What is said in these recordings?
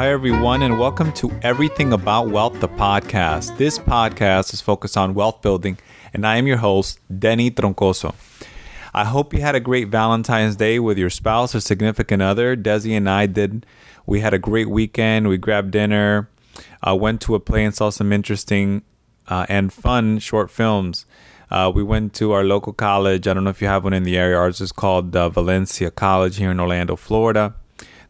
Hi, everyone, and welcome to Everything About Wealth, the podcast. This podcast is focused on wealth building, and I am your host, Denny Troncoso. I hope you had a great Valentine's Day with your spouse or significant other. Desi and I did. We had a great weekend. We grabbed dinner, went to a play and saw some interesting and fun short films. We went to our local college. I don't know if you have one in the area. Ours is called Valencia College here in Orlando, Florida.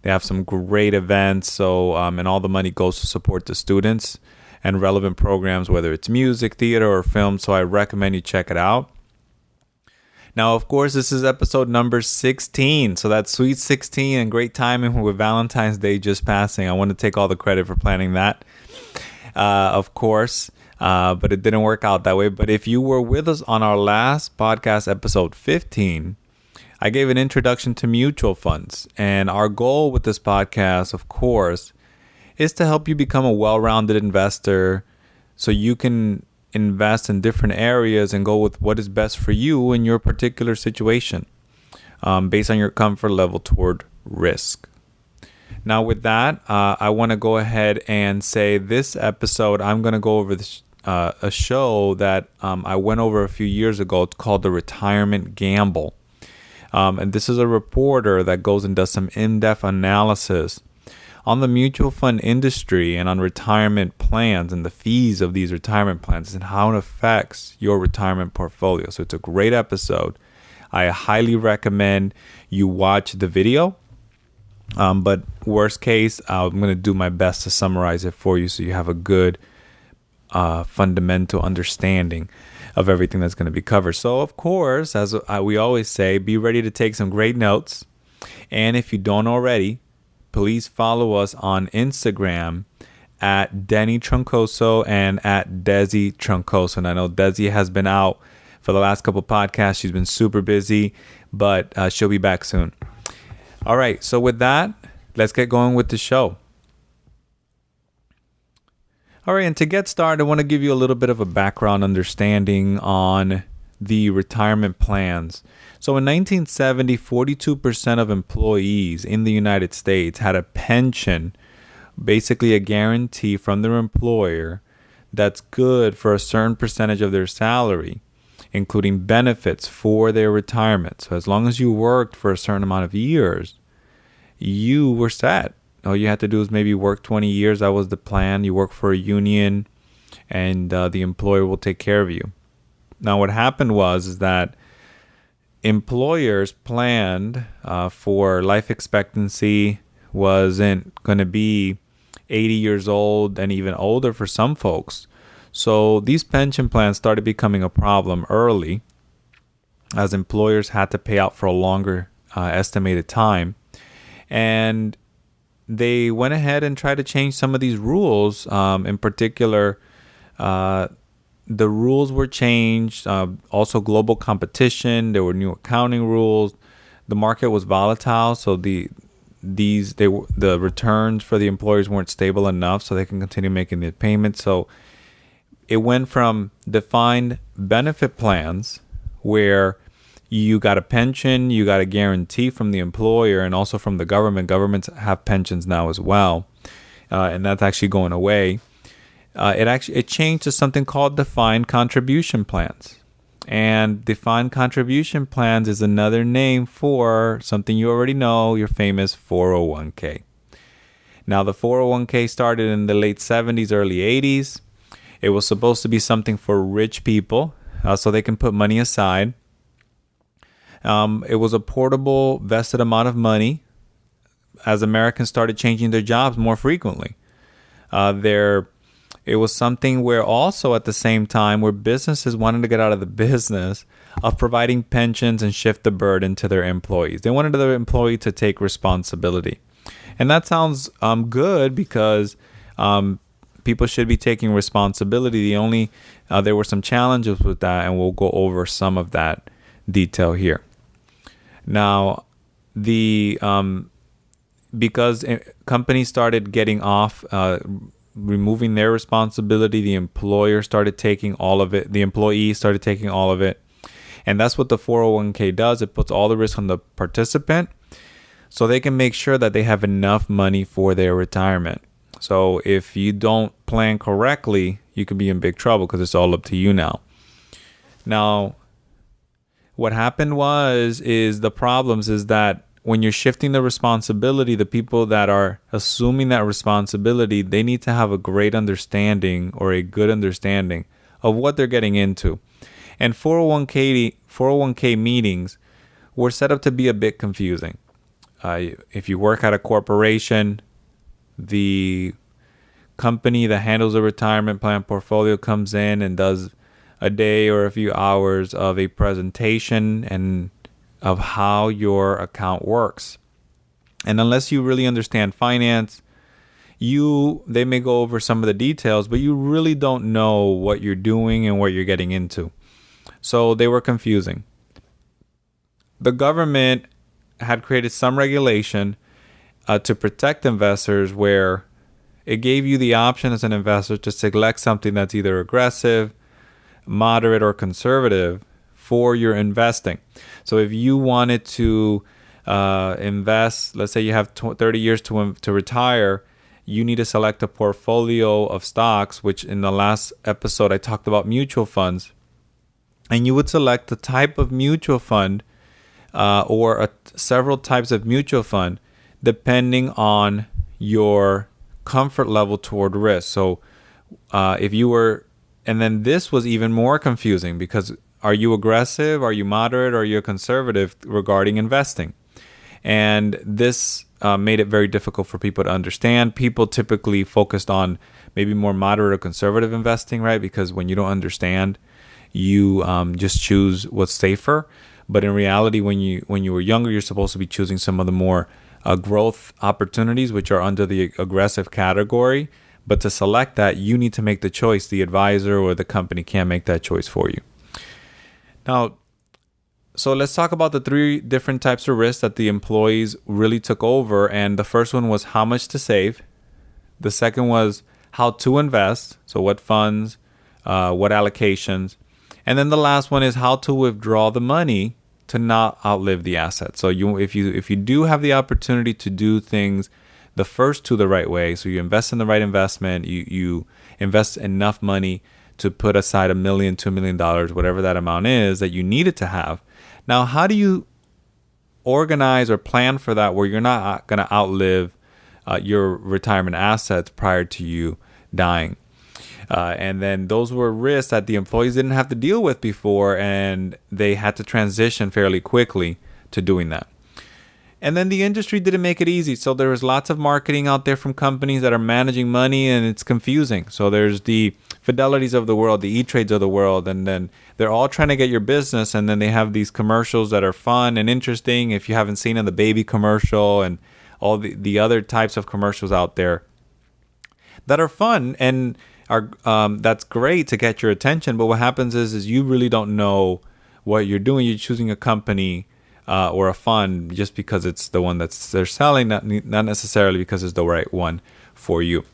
They have some great events, and all the money goes to support the students and relevant programs, whether it's music, theater, or film. So I recommend you check it out. Now, of course, this is episode number 16. So that's sweet 16 and great timing with Valentine's Day just passing. I want to take all the credit for planning that, of course, but it didn't work out that way. But if you were with us on our last podcast, episode 15, I gave an introduction to mutual funds. And our goal with this podcast, of course, is to help you become a well-rounded investor so you can invest in different areas and go with what is best for you in your particular situation based on your comfort level toward risk. Now, with that, I want to go ahead and say this episode, I'm going to go over this, a show that I went over a few years ago. It's called The Retirement Gamble. And this is a reporter that goes and does some in-depth analysis on the mutual fund industry and on retirement plans and the fees of these retirement plans and how it affects your retirement portfolio. So it's a great episode. I highly recommend you watch the video. But worst case, I'm going to do my best to summarize it for you so you have a good fundamental understanding of everything that's going to be covered. So, of course, as we always say, be ready to take some great notes. And if you don't already, please follow us on Instagram at Denny Troncoso and at Desi Troncoso. And I know Desi has been out for the last couple podcasts. She's been super busy, but she'll be back soon. All right. So with that, let's get going with the show. All right, and to get started, I want to give you a little bit of a background understanding on the retirement plans. So in 1970, 42% of employees in the United States had a pension, basically a guarantee from their employer that's good for a certain percentage of their salary, including benefits for their retirement. So as long as you worked for a certain amount of years, you were set. All you had to do is maybe work 20 years. That was the plan. You work for a union and the employer will take care of you. Now, what happened was that employers planned for life expectancy wasn't going to be 80 years old and even older for some folks. So these pension plans started becoming a problem early as employers had to pay out for a longer estimated time. And they went ahead and tried to change some of these rules. In particular, the rules were changed. Also, global competition. There were new accounting rules. The market was volatile, so the returns for the employers weren't stable enough, so they can continue making the payments. So it went from defined benefit plans where you got a pension, you got a guarantee from the employer and also from the government. Governments have pensions now as well, and that's actually going away. It changed to something called defined contribution plans. And defined contribution plans is another name for something you already know, your famous 401k. Now, the 401k started in the late 70s, early 80s. It was supposed to be something for rich people, so they can put money aside. It was a portable, vested amount of money as Americans started changing their jobs more frequently. It was something where also at the same time where businesses wanted to get out of the business of providing pensions and shift the burden to their employees. They wanted their employee to take responsibility. And that sounds good because people should be taking responsibility. There were some challenges with that, and we'll go over some of that detail here. Now, because companies started getting off, removing their responsibility, the employer started taking all of it. The employee started taking all of it. And that's what the 401k does. It puts all the risk on the participant. so they can make sure that they have enough money for their retirement. So if you don't plan correctly, you could be in big trouble because it's all up to you now. Now, what happened is the problems is that when you're shifting the responsibility, the people that are assuming that responsibility, they need to have a great understanding or a good understanding of what they're getting into. And 401k meetings were set up to be a bit confusing. If you work at a corporation, the company that handles a retirement plan portfolio comes in and does a day or a few hours of a presentation and of how your account works. And unless you really understand finance, they may go over some of the details, but you really don't know what you're doing and what you're getting into. So they were confusing. The government had created some regulation to protect investors where it gave you the option as an investor to select something that's either aggressive, moderate, or conservative for your investing. So if you wanted to invest, let's say you have 30 years to retire, you need to select a portfolio of stocks, which in the last episode I talked about mutual funds. And you would select the type of mutual fund or several types of mutual fund depending on your comfort level toward risk. So if you were, and then this was even more confusing because are you aggressive, are you moderate, or are you conservative regarding investing? And this made it very difficult for people to understand. People typically focused on maybe more moderate or conservative investing, right? Because when you don't understand, you just choose what's safer. But in reality, when you were younger, you're supposed to be choosing some of the more growth opportunities, which are under the aggressive category. But to select that, you need to make the choice. The advisor or the company can't make that choice for you. Now, so let's talk about the three different types of risks that the employees really took over. And the first one was how much to save. The second was how to invest. So what funds, what allocations. And then the last one is how to withdraw the money to not outlive the asset. So if you do have the opportunity to do things the first two the right way, so you invest in the right investment, you invest enough money to put aside $1 million, $2 million, whatever that amount is that you needed to have. Now, how do you organize or plan for that where you're not going to outlive your retirement assets prior to you dying? And then those were risks that the employees didn't have to deal with before, and they had to transition fairly quickly to doing that. And then the industry didn't make it easy. So there was lots of marketing out there from companies that are managing money, and it's confusing. So there's the Fidelities of the world, the E-Trades of the world, and then they're all trying to get your business, and then they have these commercials that are fun and interesting. If you haven't seen the baby commercial and all the other types of commercials out there that are fun and are that's great to get your attention. But what happens is you really don't know what you're doing. You're choosing a company or a fund just because it's the one they're selling, not necessarily because it's the right one for you.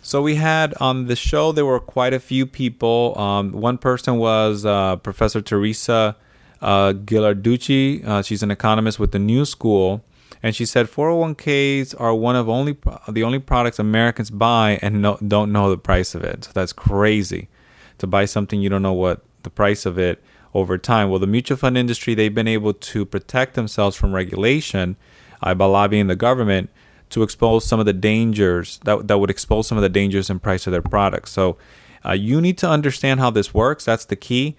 So we had on the show, there were quite a few people. One person was Professor Teresa Ghilarducci. She's an economist with the New School. And she said 401ks are one of the only products Americans buy and don't know the price of it. So that's crazy to buy something you don't know what the price of it over time. Well, the mutual fund industry, they've been able to protect themselves from regulation by lobbying the government to expose some of the dangers that would expose some of the dangers in price of their products. So you need to understand how this works. That's the key.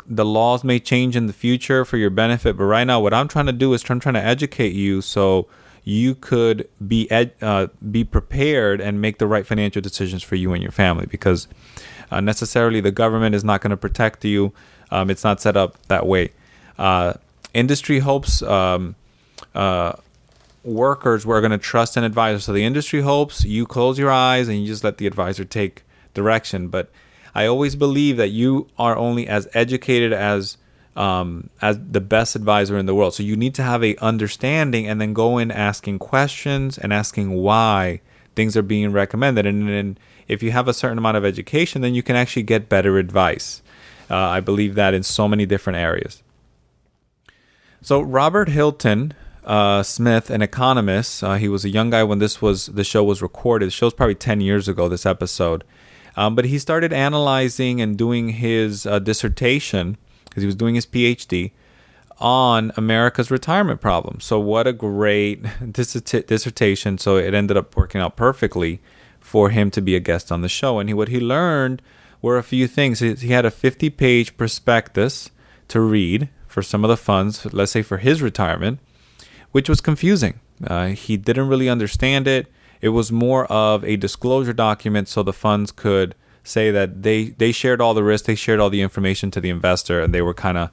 The laws may change in the future for your benefit, but right now what I'm trying to do is I'm trying to educate you so you could be prepared and make the right financial decisions for you and your family, because necessarily the government is not going to protect you. It's not set up that way. Industry hopes workers were going to trust an advisor. So the industry hopes you close your eyes and you just let the advisor take direction. But I always believe that you are only as educated as the best advisor in the world. So you need to have a understanding and then go in asking questions and asking why things are being recommended. And then if you have a certain amount of education, then you can actually get better advice. I believe that in so many different areas. So Robert Hilton, Smith, an economist. He was a young guy when the show was recorded. The show's probably 10 years ago, this episode. But he started analyzing and doing his dissertation, because he was doing his PhD, on America's retirement problem. So what a great dissertation. So it ended up working out perfectly for him to be a guest on the show. And what he learned were a few things. He had a 50-page prospectus to read for some of the funds, let's say for his retirement, which was confusing. He didn't really understand it. It was more of a disclosure document so the funds could say that they shared all the risk, they shared all the information to the investor, and they were kind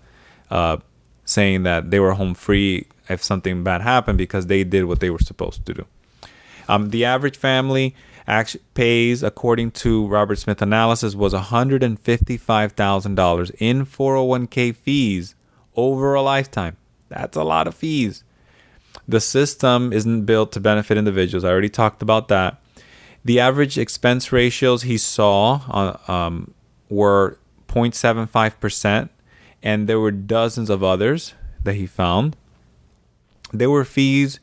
of saying that they were home free if something bad happened because they did what they were supposed to do. The average family actually pays, according to Robert Smith analysis, was $155,000 in 401k fees over a lifetime. That's a lot of fees. The system isn't built to benefit individuals. I already talked about that. The average expense ratios he saw were 0.75%, and there were dozens of others that he found. There were fees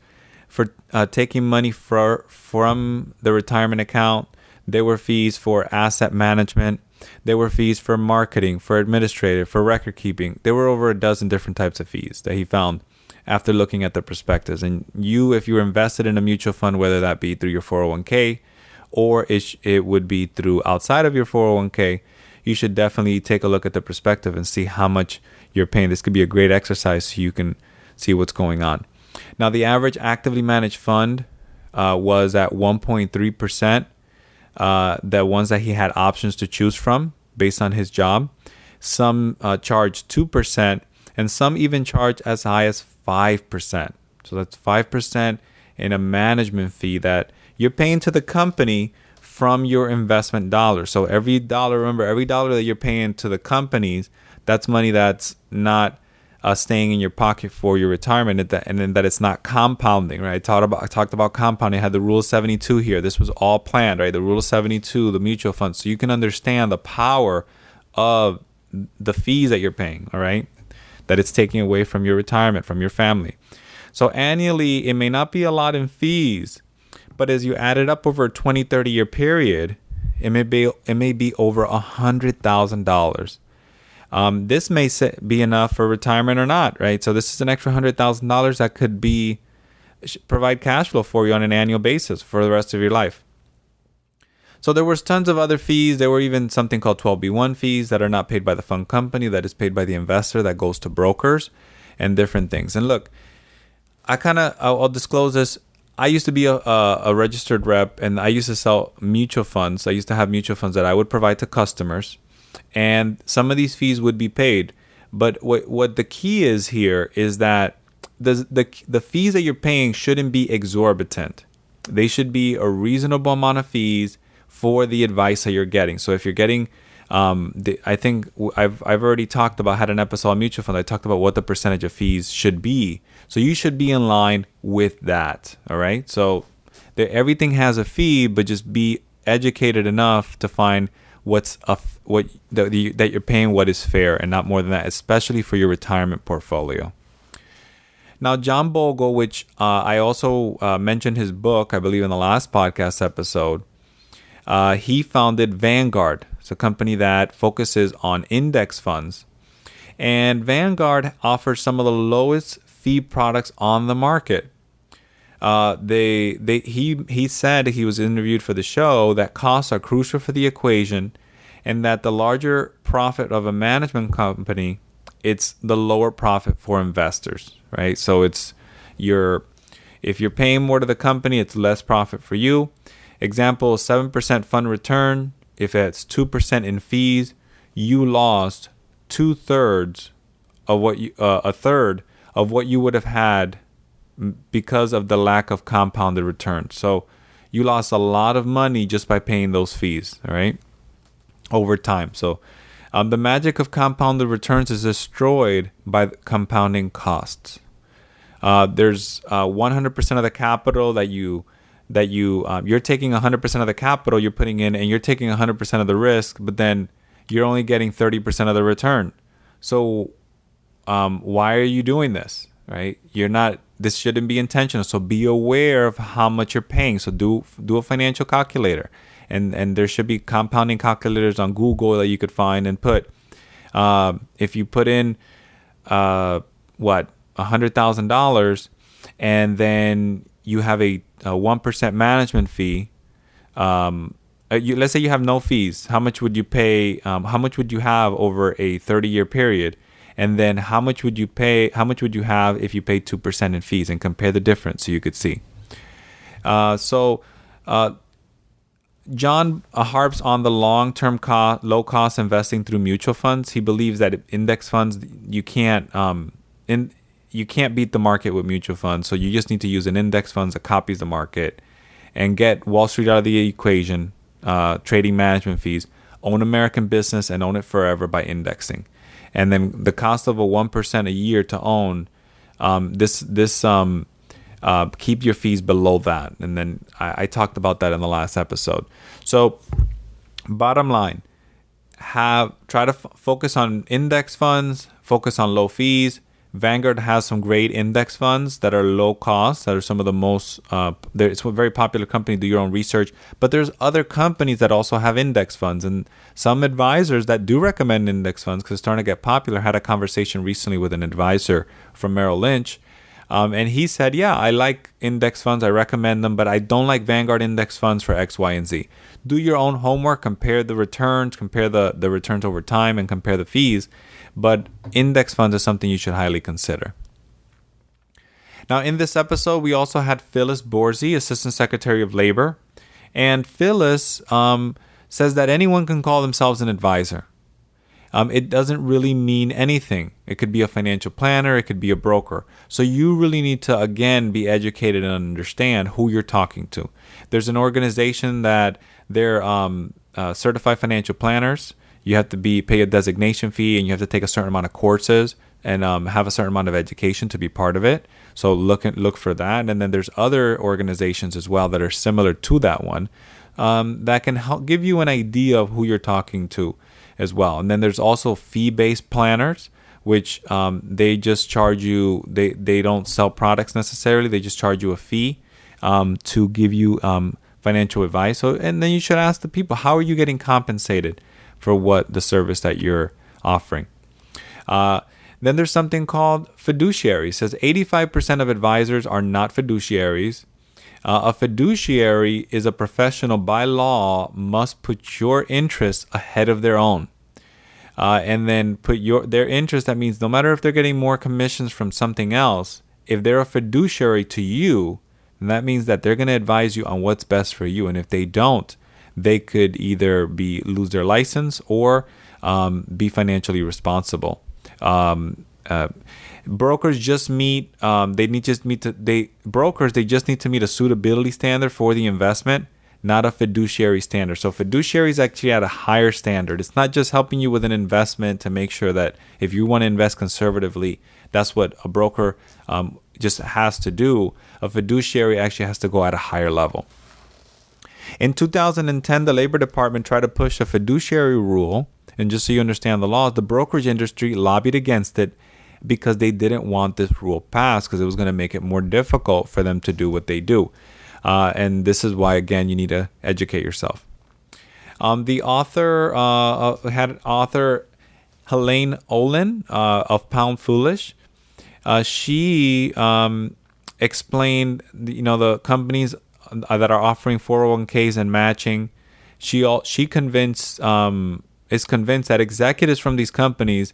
for taking money from the retirement account. There were fees for asset management. There were fees for marketing, for administrative, for record keeping. There were over a dozen different types of fees that he found after looking at the prospectus. And if you're invested in a mutual fund, whether that be through your 401k or it would be through outside of your 401k, you should definitely take a look at the prospectus and see how much you're paying. This could be a great exercise so you can see what's going on. Now, the average actively managed fund was at 1.3%. The ones that he had options to choose from based on his job. Some charged 2%, and some even charge as high as 5%. So that's 5% in a management fee that you're paying to the company from your investment dollars. So every dollar that you're paying to the companies, that's money that's not staying in your pocket for your retirement, and then that it's not compounding, right? I talked about compounding. I had the Rule of 72 here. This was all planned, right? The Rule of 72, the mutual funds. So you can understand the power of the fees that you're paying, all right? That it's taking away from your retirement, from your family. So annually, it may not be a lot in fees, but as you add it up over a 20, 30-year period, it may be over $100,000. This may be enough for retirement or not, right? So this is an extra $100,000 that could provide cash flow for you on an annual basis for the rest of your life. So there was tons of other fees. There were even something called 12B1 fees that are not paid by the fund company, that is paid by the investor, that goes to brokers and different things. And look, I'll disclose this. I used to be a registered rep, and I used to sell mutual funds. I used to have mutual funds that I would provide to customers, and some of these fees would be paid. But what the key is here is that the fees that you're paying shouldn't be exorbitant. They should be a reasonable amount of fees for the advice that you're getting. So if you're getting, I think I've already talked about, had an episode on mutual funds. I talked about what the percentage of fees should be. So you should be in line with that. All right. So everything has a fee, but just be educated enough to find that you're paying what is fair and not more than that, especially for your retirement portfolio. Now, John Bogle, which I also mentioned his book, I believe in the last podcast episode, he founded Vanguard. It's a company that focuses on index funds. And Vanguard offers some of the lowest fee products on the market. He said, he was interviewed for the show, that costs are crucial for the equation, and that the larger profit of a management company, it's the lower profit for investors, right? So if you're paying more to the company, it's less profit for you. Example, 7% fund return. If it's 2% in fees, you lost a third of what you would have had because of the lack of compounded return. So you lost a lot of money just by paying those fees, all right, over time. So the magic of compounded returns is destroyed by compounding costs. There's 100% of the capital that you're taking 100% of the capital you're putting in, and you're taking 100% of the risk, but then you're only getting 30% of the return. So why are you doing this, right? You're not this shouldn't be intentional. So be aware of how much you're paying. So do a financial calculator, and there should be compounding calculators on Google that you could find and put. If you put in $100,000, and then you have a 1% management fee. Let's say you have no fees. How much would you pay? How much would you have over a 30-year period? And then how much would you pay? How much would you have if you paid 2% in fees? And compare the difference so you could see. John harps on the long-term low-cost investing through mutual funds. He believes that index funds, you can't beat the market with mutual funds. So you just need to use an index fund that copies the market and get Wall Street out of the equation, trading management fees, own American business, and own it forever by indexing. And then the cost of a 1% a year to own, keep your fees below that. And then I talked about that in the last episode. So bottom line, try to focus on index funds, focus on low fees. Vanguard has some great index funds that are low cost, that are some of the most, it's a very popular company. Do your own research. But there's other companies that also have index funds. And some advisors that do recommend index funds, because it's starting to get popular, had a conversation recently with an advisor from Merrill Lynch. And he said, yeah, I like index funds. I recommend them, but I don't like Vanguard index funds for X, Y, and Z. Do your own homework, compare the returns, compare the returns over time, and compare the fees. But index funds is something you should highly consider. Now, in this episode, we also had Phyllis Borsey, Assistant Secretary of Labor. And Phyllis says that anyone can call themselves an advisor. It doesn't really mean anything. It could be a financial planner. It could be a broker. So you really need to, again, be educated and understand who you're talking to. There's an organization that they're certified financial planners. You have to pay a designation fee, and you have to take a certain amount of courses and have a certain amount of education to be part of it. So look for that. And then there's other organizations as well that are similar to that one that can help give you an idea of who you're talking to as well. And then there's also fee-based planners, which they just charge you. They don't sell products necessarily. They just charge you a fee to give you financial advice. And then you should ask the people, how are you getting compensated for what the service that you're offering? Then there's something called fiduciary. It says 85% of advisors are not fiduciaries. A fiduciary is a professional by law must put your interests ahead of their own. And then put their interest. That means no matter if they're getting more commissions from something else, if they're a fiduciary to you, then that means that they're going to advise you on what's best for you. And if they don't, they could either lose their license or be financially responsible. Brokers just meet. They just need to meet a suitability standard for the investment, not a fiduciary standard. So fiduciary is actually at a higher standard. It's not just helping you with an investment to make sure that if you want to invest conservatively, that's what a broker just has to do. A fiduciary actually has to go at a higher level. In 2010, the Labor Department tried to push a fiduciary rule. And just so you understand the laws, the brokerage industry lobbied against it because they didn't want this rule passed because it was going to make it more difficult for them to do what they do. And this is why, again, you need to educate yourself. The author had author Helene Olin of Pound Foolish. She explained, the companies that are offering 401ks and matching. She is convinced that executives from these companies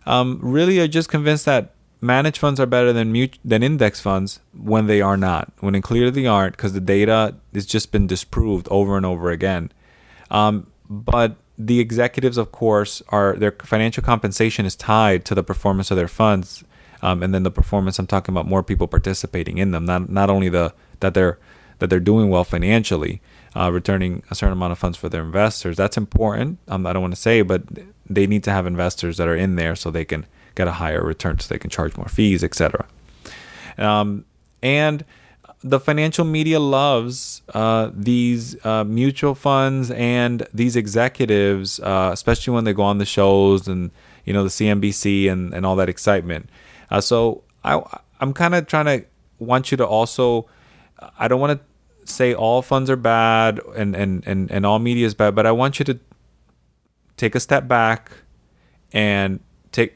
really are just convinced that managed funds are better than index funds when they are not, when clearly they aren't, because the data has just been disproved over and over again. But the executives, of course, their financial compensation is tied to the performance of their funds, and then the performance. I'm talking about more people participating in them, not only that they're doing well financially, returning a certain amount of funds for their investors. That's important. I don't want to say, but they need to have investors that are in there so they can get a higher return, so they can charge more fees, etc. And the financial media loves these mutual funds and these executives, especially when they go on the shows and the CNBC and all that excitement. So I'm kind of trying to want you to also, I don't want to say all funds are bad and all media is bad, but I want you to take a step back and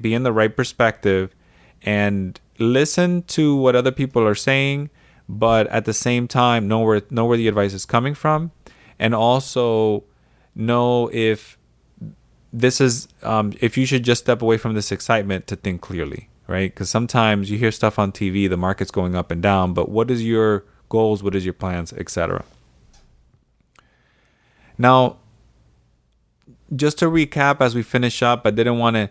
be in the right perspective and listen to what other people are saying, but at the same time know where the advice is coming from, and also know if this is if you should just step away from this excitement to think clearly, right? Because sometimes you hear stuff on TV, the market's going up and down, but what is your goals, what is your plans, etc. Now, just to recap as we finish up, I didn't want to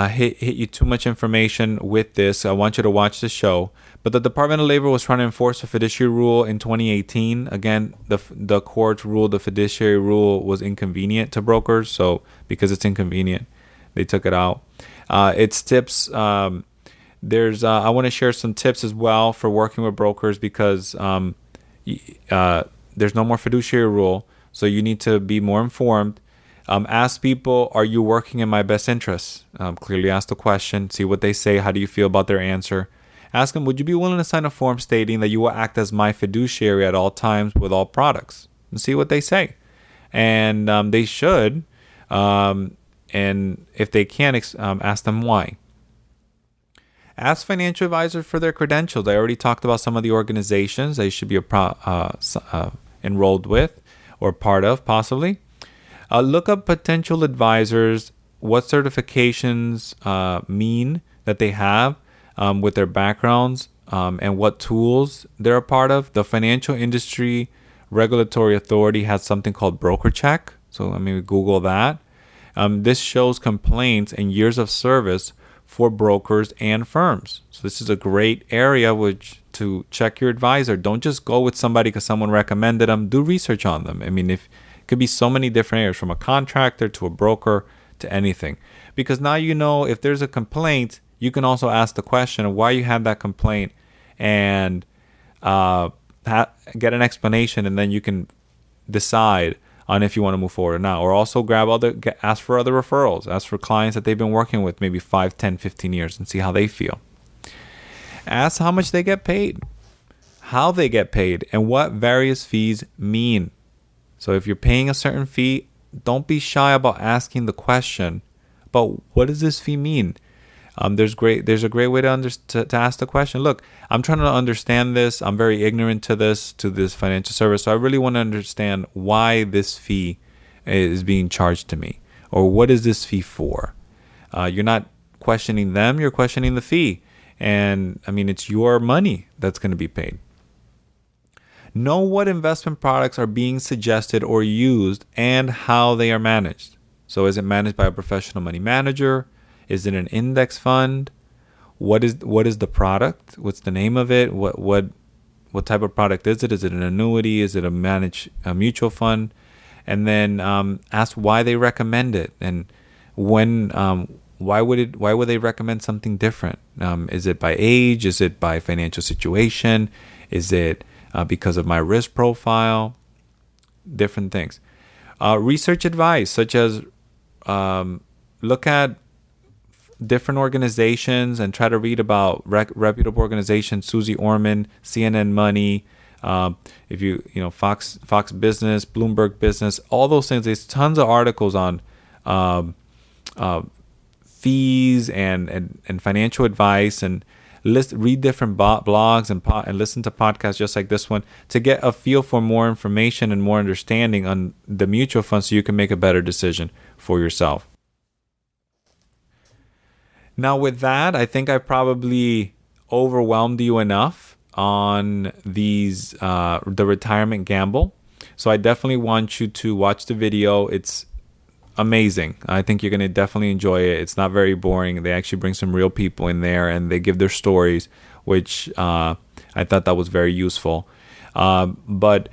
hit you too much information with this. I want you to watch the show. But the Department of Labor was trying to enforce a fiduciary rule in 2018. Again, the courts ruled the fiduciary rule was inconvenient to brokers. So because it's inconvenient, they took it out. It's tips. I want to share some tips as well for working with brokers, because there's no more fiduciary rule. So you need to be more informed. Ask people, are you working in my best interests? Clearly ask the question, see what they say. How do you feel about their answer? Ask them, would you be willing to sign a form stating that you will act as my fiduciary at all times with all products? And see what they say. And they should. And if they can't, ask them why. Ask financial advisors for their credentials. I already talked about some of the organizations they should be enrolled with or part of, possibly. Look up potential advisors, what certifications mean that they have with their backgrounds, and what tools they're a part of. The Financial Industry Regulatory Authority has something called Broker Check. So Google that. This shows complaints and years of service for brokers and firms. So this is a great area to check your advisor. Don't just go with somebody because someone recommended them. Do research on them. It could be so many different areas, from a contractor to a broker to anything. Because now you know if there's a complaint, you can also ask the question of why you had that complaint and get an explanation, and then you can decide on if you want to move forward or not. Or also ask for other referrals. Ask for clients that they've been working with maybe 5, 10, 15 years and see how they feel. Ask how much they get paid, how they get paid, and what various fees mean. So if you're paying a certain fee, don't be shy about asking the question, but what does this fee mean? There's a great way to ask the question. Look, I'm trying to understand this. I'm very ignorant to this financial service. So I really want to understand why this fee is being charged to me, or what is this fee for? You're not questioning them. You're questioning the fee. And it's your money that's going to be paid. Know what investment products are being suggested or used and how they are managed. So is it managed by a professional money manager? Is it an index fund? What is the product? What's the name of it? What type of product is it? Is it an annuity? Is it a mutual fund? And then ask why they recommend it, and why would they recommend something different? Is it by age? Is it by financial situation? Is it because of my risk profile? Different things. Research advice, such as look at different organizations and try to read about reputable organizations. Susie Orman, CNN Money, if you Fox Business, Bloomberg Business, all those things. There's tons of articles on fees and financial advice, and read different blogs and listen to podcasts just like this one to get a feel for more information and more understanding on the mutual fund, so you can make a better decision for yourself. Now, with that, I think I probably overwhelmed you enough on the retirement gamble. So I definitely want you to watch the video. It's amazing. I think you're going to definitely enjoy it. It's not very boring. They actually bring some real people in there and they give their stories, which I thought that was very useful. But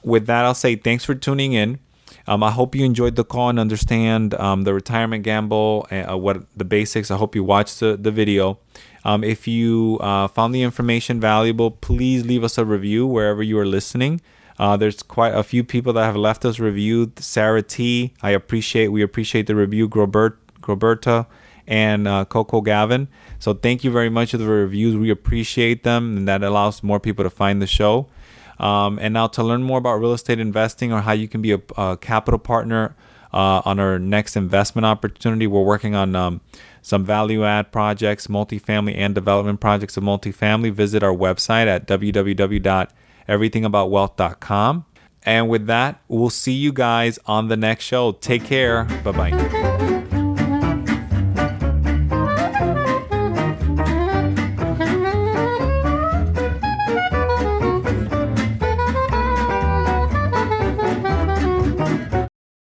with that, I'll say thanks for tuning in. I hope you enjoyed the call and understand the retirement gamble, what the basics. I hope you watched the video. If you found the information valuable, please leave us a review wherever you are listening. There's quite a few people that have left us review. Sarah T, we appreciate the review. Groberta and Coco Gavin. So thank you very much for the reviews. We appreciate them, and that allows more people to find the show. And now to learn more about real estate investing or how you can be a capital partner on our next investment opportunity, we're working on some value add projects, multifamily and development projects of multifamily. Visit our website at www.everythingaboutwealth.com. And with that, we'll see you guys on the next show. Take care. Bye-bye.